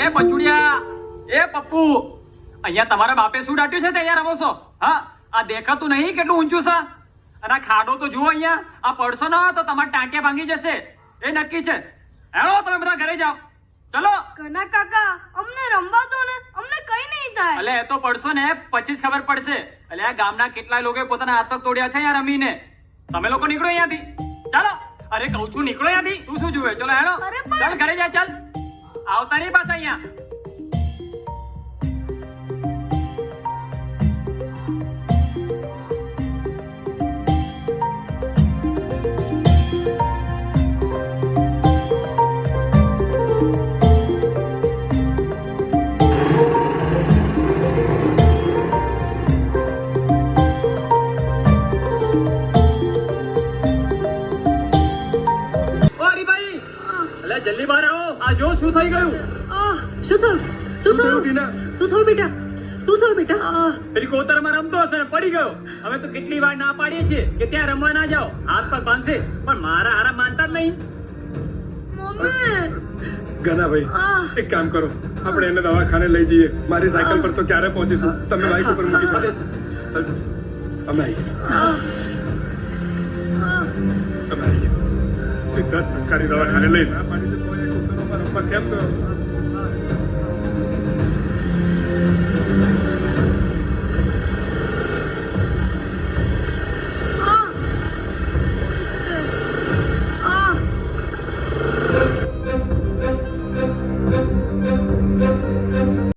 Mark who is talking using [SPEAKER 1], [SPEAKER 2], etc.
[SPEAKER 1] એ પચુડિયા, એ પપ્પુ, અહીંયા તમારા બાપે શું દાટ્યું છે તે અહીંયા રમો છો? હા, આ દેખાતું નહીં કેટલું ઊંચું છે? અને આ ખાડો તો જુઓ અહીંયા, આ પડશો ને તો તમારા ટાંકે ભાંગી જશે, એ નક્કી છે. હેલો, તમે બધા ઘરે જાઓ, ચલો.
[SPEAKER 2] કના કાકા, અમને રમવા દો ને, અમને કઈ નહીં થાય.
[SPEAKER 1] અલે એ તો પડશો ને પછી જ ખબર પડશે. અલે આ ગામના કેટલાય લોકોએ પોતાના હાથ પગ તોડ્યા છે અહીંયા રમીને. તમે લોકો નીકળો અહીંયાથી, ચાલો. અરે કહું છું નીકળો અહીંયાથી, તું શું જુએ? ચલો હેલો, ચાલ ઘરે જા, ચાલ. આવતા નહીં પાછા અહીંયા. જલ્દી બહાર આવો. આ જો શું થઈ ગયું?
[SPEAKER 2] શું થયું? શું થયું
[SPEAKER 1] ટીના?
[SPEAKER 2] શું થયું બેટા? શું થયું બેટા?
[SPEAKER 1] પેલી કોતરમાં રમતો હશે ને પડી ગયો. હવે તો કેટલી વાર ના પાડીએ છીએ કે ત્યાં રમવા ના જાઓ, હાથ પગ બાંધશે, પણ મારા હારા માનતા જ નહીં.
[SPEAKER 2] મમ્મી,
[SPEAKER 3] ગનાભાઈ એક કામ કરો, આપણે એને દવાખાને લઈ જઈએ. મારી સાયકલ પર તો ક્યારે પહોંચીશું? તમે બાઇક ઉપર મૂકી શકો. અમે આવીએ સીધા જ સરકારી દવાખાને લઈ. ના પાડી દે તો એક ઉપર રમવા કેમ ગયો?